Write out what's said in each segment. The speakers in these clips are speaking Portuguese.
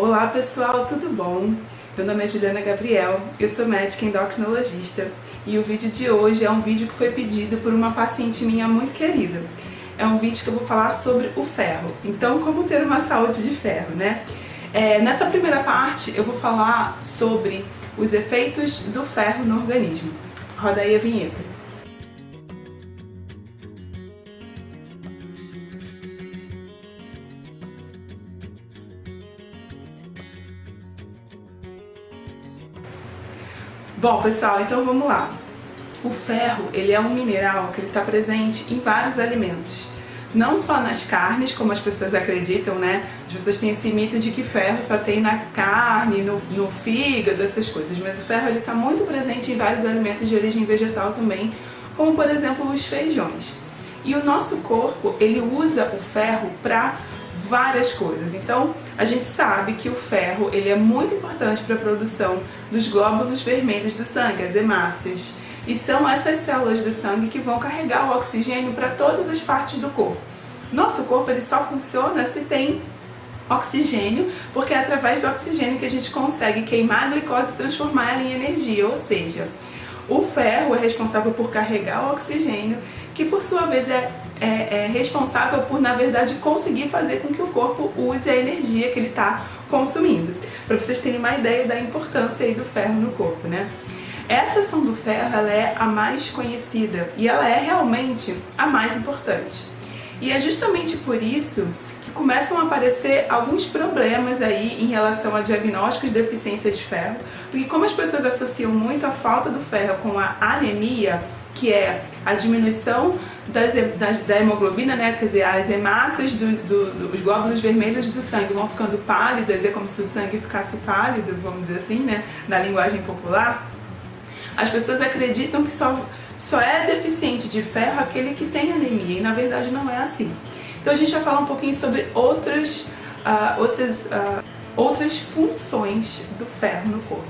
Olá pessoal, tudo bom? Meu nome é Juliana Gabriel, eu sou médica endocrinologista e o vídeo de hoje é um vídeo que foi pedido por uma paciente minha muito querida. É um vídeo que eu vou falar sobre o ferro, então como ter uma saúde de ferro, né? Nessa primeira parte eu vou falar sobre os efeitos do ferro no organismo. Roda aí a vinheta. Bom pessoal, então vamos lá. O ferro, ele é um mineral que ele está presente em vários alimentos. Não só nas carnes, como as pessoas acreditam, né? As pessoas têm esse mito de que ferro só tem na carne, no fígado, essas coisas. Mas o ferro ele está muito presente em vários alimentos de origem vegetal também, como por exemplo os feijões. E o nosso corpo, ele usa o ferro para várias coisas. Então, a gente sabe que o ferro ele é muito importante para a produção dos glóbulos vermelhos do sangue, as hemácias. E são essas células do sangue que vão carregar o oxigênio para todas as partes do corpo. Nosso corpo ele só funciona se tem oxigênio, porque é através do oxigênio que a gente consegue queimar a glicose e transformar ela em energia, ou seja, o ferro é responsável por carregar o oxigênio, que por sua vez é responsável por, na verdade, conseguir fazer com que o corpo use a energia que ele está consumindo. Para vocês terem uma ideia da importância aí do ferro no corpo, né? Essa ação do ferro ela é a mais conhecida e ela é realmente a mais importante. E é justamente por isso que começam a aparecer alguns problemas aí em relação a diagnósticos de deficiência de ferro, porque como as pessoas associam muito a falta do ferro com a anemia, que é a diminuição da hemoglobina, né? Quer dizer, as hemácias dos glóbulos vermelhos do sangue vão ficando pálidas, é como se o sangue ficasse pálido, vamos dizer assim, né? Na linguagem popular. As pessoas acreditam que só é deficiente de ferro aquele que tem anemia, e na verdade não é assim. Então a gente vai falar um pouquinho sobre outras funções do ferro no corpo.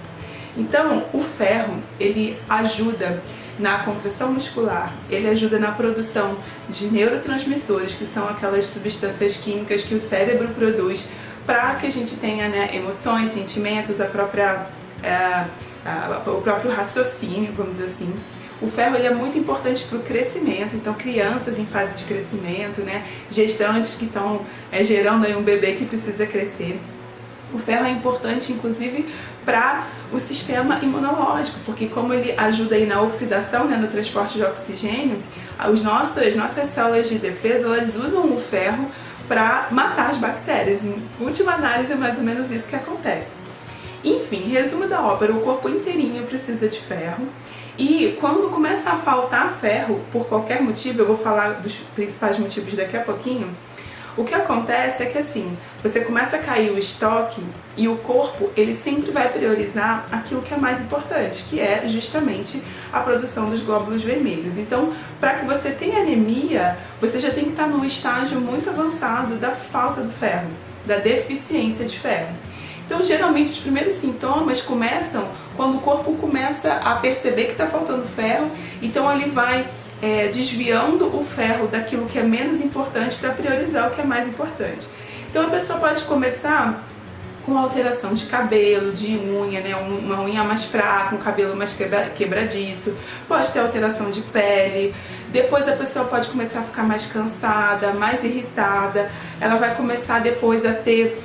Então, o ferro, ele ajuda na contração muscular, ele ajuda na produção de neurotransmissores, que são aquelas substâncias químicas que o cérebro produz para que a gente tenha, né, emoções, sentimentos, o próprio raciocínio, vamos dizer assim. O ferro ele é muito importante para o crescimento, então crianças em fase de crescimento, né, gestantes que estão gerando aí um bebê que precisa crescer. O ferro é importante, inclusive, para o sistema imunológico, porque como ele ajuda aí na oxidação, né, no transporte de oxigênio, as nossas células de defesa, elas usam o ferro para matar as bactérias. Em última análise, é mais ou menos isso que acontece. Enfim, resumo da ópera, o corpo inteirinho precisa de ferro. E quando começa a faltar ferro, por qualquer motivo, eu vou falar dos principais motivos daqui a pouquinho, o que acontece é que assim, você começa a cair o estoque e o corpo ele sempre vai priorizar aquilo que é mais importante, que é justamente a produção dos glóbulos vermelhos. Então, para que você tenha anemia, você já tem que estar num estágio muito avançado da falta do ferro, da deficiência de ferro. Então, geralmente, os primeiros sintomas começam quando o corpo começa a perceber que está faltando ferro, então ele vai desviando o ferro daquilo que é menos importante para priorizar o que é mais importante. Então a pessoa pode começar com alteração de cabelo, de unha, né? Uma unha mais fraca, um cabelo mais quebradiço, pode ter alteração de pele, depois a pessoa pode começar a ficar mais cansada, mais irritada, ela vai começar depois a ter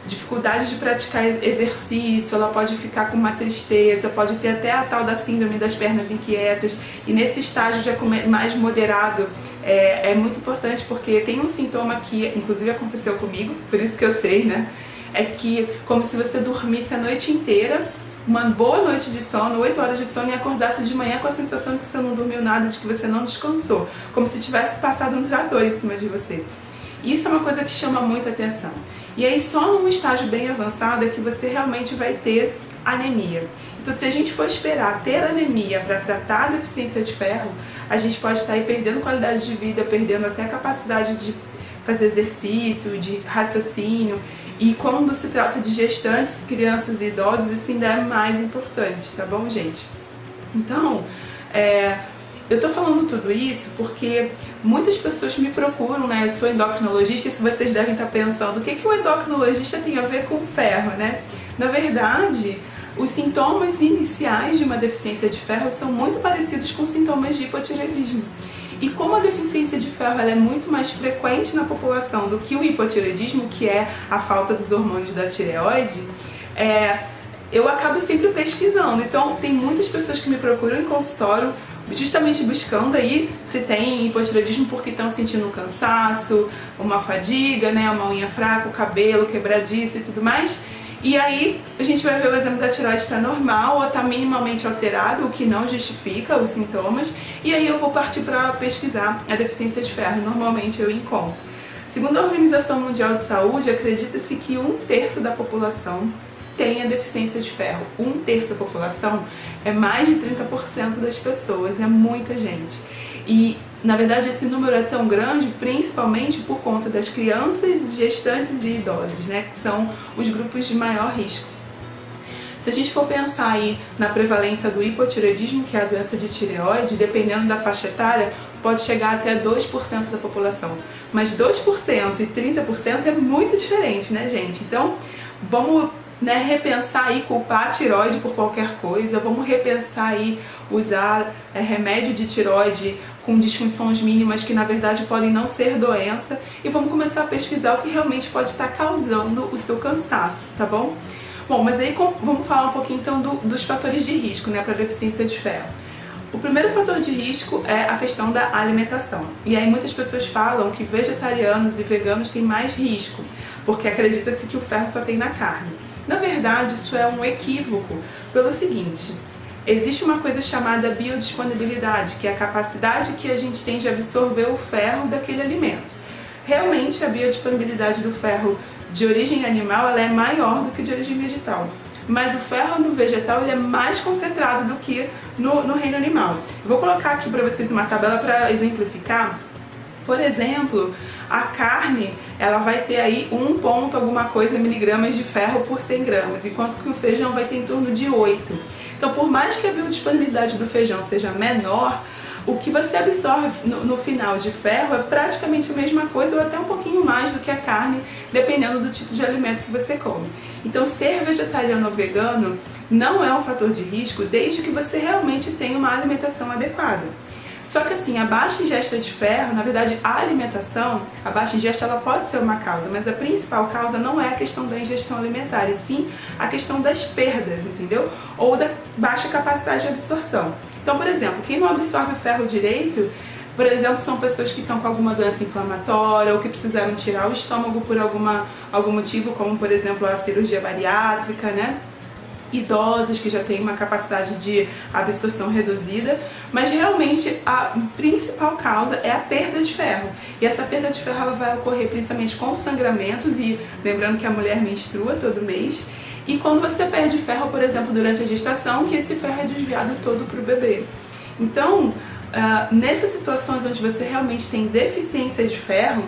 dificuldade de praticar exercício, ela pode ficar com uma tristeza, pode ter até a tal da síndrome das pernas inquietas, e nesse estágio já mais moderado é muito importante, porque tem um sintoma que inclusive aconteceu comigo, por isso que eu sei, né? É que como se você dormisse a noite inteira, uma boa noite de sono, 8 horas de sono, e acordasse de manhã com a sensação de que você não dormiu nada, de que você não descansou, como se tivesse passado um trator em cima de você. Isso é uma coisa que chama muita atenção. E aí só num estágio bem avançado é que você realmente vai ter anemia. Então se a gente for esperar ter anemia para tratar a deficiência de ferro, a gente pode estar aí perdendo qualidade de vida, perdendo até a capacidade de fazer exercício, de raciocínio. E quando se trata de gestantes, crianças e idosos, isso ainda é mais importante, tá bom, gente? Então, Eu tô falando tudo isso porque muitas pessoas me procuram, né? Eu sou endocrinologista e se vocês devem estar pensando, o que que o endocrinologista tem a ver com ferro, né? Na verdade, os sintomas iniciais de uma deficiência de ferro são muito parecidos com sintomas de hipotireoidismo. E como a deficiência de ferro ela é muito mais frequente na população do que o hipotireoidismo, que é a falta dos hormônios da tireoide, eu acabo sempre pesquisando. Então, tem muitas pessoas que me procuram em consultório justamente buscando aí se tem hipotireoidismo porque estão sentindo um cansaço, uma fadiga, né, uma unha fraca, o cabelo quebradiço e tudo mais. E aí a gente vai ver o exame da tireoide está normal ou está minimamente alterado, o que não justifica os sintomas. E aí eu vou partir para pesquisar a deficiência de ferro. Normalmente eu encontro. Segundo a Organização Mundial de Saúde, acredita-se que 1/3 da população tem a deficiência de ferro. 1/3 da população é mais de 30% das pessoas, é muita gente. E, na verdade, esse número é tão grande principalmente por conta das crianças, gestantes e idosos, né, que são os grupos de maior risco. Se a gente for pensar aí na prevalência do hipotireoidismo, que é a doença de tireoide, dependendo da faixa etária, pode chegar até 2% da população. Mas 2% e 30% é muito diferente, né, gente? Então, vamos repensar aí, culpar a tireoide por qualquer coisa, vamos repensar aí usar remédio de tireoide com disfunções mínimas que na verdade podem não ser doença e vamos começar a pesquisar o que realmente pode estar causando o seu cansaço, tá bom? Bom, mas aí vamos falar um pouquinho então dos fatores de risco, né, para deficiência de ferro. O primeiro fator de risco é a questão da alimentação. E aí muitas pessoas falam que vegetarianos e veganos têm mais risco, porque acredita-se que o ferro só tem na carne. Na verdade, isso é um equívoco, pelo seguinte: existe uma coisa chamada biodisponibilidade, que é a capacidade que a gente tem de absorver o ferro daquele alimento. Realmente, a biodisponibilidade do ferro de origem animal ela é maior do que de origem vegetal. Mas o ferro no vegetal ele é mais concentrado do que no reino animal. Eu vou colocar aqui para vocês uma tabela para exemplificar. Por exemplo, a carne ela vai ter aí 1 ponto alguma coisa miligramas de ferro por 100 gramas, enquanto que o feijão vai ter em torno de 8. Então, por mais que a biodisponibilidade do feijão seja menor, o que você absorve no final de ferro é praticamente a mesma coisa ou até um pouquinho mais do que a carne, dependendo do tipo de alimento que você come. Então, ser vegetariano ou vegano não é um fator de risco desde que você realmente tenha uma alimentação adequada. Só que assim, a baixa ingesta de ferro, na verdade a alimentação, a baixa ingesta ela pode ser uma causa, mas a principal causa não é a questão da ingestão alimentar, e sim a questão das perdas, entendeu? Ou da baixa capacidade de absorção. Então, por exemplo, quem não absorve ferro direito, por exemplo, são pessoas que estão com alguma doença inflamatória ou que precisaram tirar o estômago por algum motivo, como por exemplo a cirurgia bariátrica, né? Idosos que já têm uma capacidade de absorção reduzida, mas realmente a principal causa é a perda de ferro. E essa perda de ferro ela vai ocorrer principalmente com sangramentos, e lembrando que a mulher menstrua todo mês, e quando você perde ferro, por exemplo, durante a gestação, que esse ferro é desviado todo para o bebê. Então, nessas situações onde você realmente tem deficiência de ferro,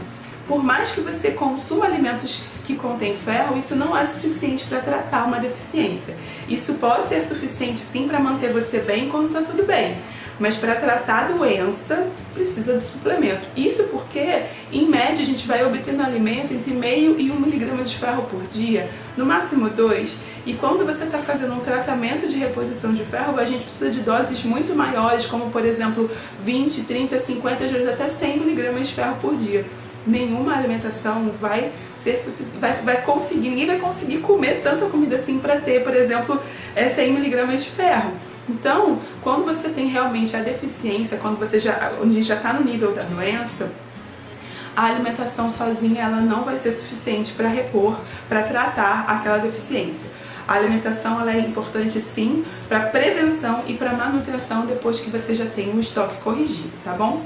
por mais que você consuma alimentos que contêm ferro, isso não é suficiente para tratar uma deficiência. Isso pode ser suficiente sim para manter você bem quando está tudo bem, mas para tratar a doença precisa de suplemento. Isso porque, em média, a gente vai obter no alimento entre 0,5 e 1 miligrama de ferro por dia, no máximo 2. E quando você está fazendo um tratamento de reposição de ferro, a gente precisa de doses muito maiores, como por exemplo 20, 30, 50, às vezes até 100 miligramas de ferro por dia. Nenhuma alimentação vai ser suficiente, vai conseguir, ninguém vai conseguir comer tanta comida assim para ter, por exemplo, 100 miligramas de ferro. Então, quando você tem realmente a deficiência, quando a gente já está no nível da doença, a alimentação sozinha ela não vai ser suficiente para repor, para tratar aquela deficiência. A alimentação ela é importante sim para prevenção e para manutenção depois que você já tem o estoque corrigido, tá bom?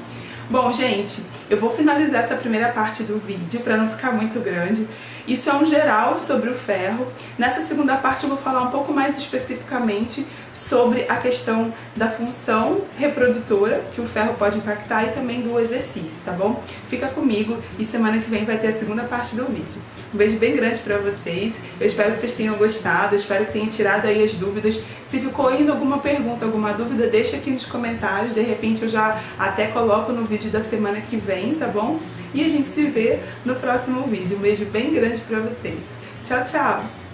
Bom, gente, eu vou finalizar essa primeira parte do vídeo para não ficar muito grande Isso é um geral sobre o ferro. Nessa segunda parte eu vou falar um pouco mais especificamente sobre a questão da função reprodutora que o ferro pode impactar e também do exercício, tá bom? Fica comigo e semana que vem vai ter a segunda parte do vídeo. Um beijo bem grande pra vocês, eu espero que vocês tenham gostado, eu espero que tenham tirado aí as dúvidas. Se ficou ainda alguma pergunta, alguma dúvida, deixa aqui nos comentários, de repente eu já até coloco no vídeo da semana que vem, tá bom? E a gente se vê no próximo vídeo. Um beijo bem grande pra vocês. Tchau, tchau!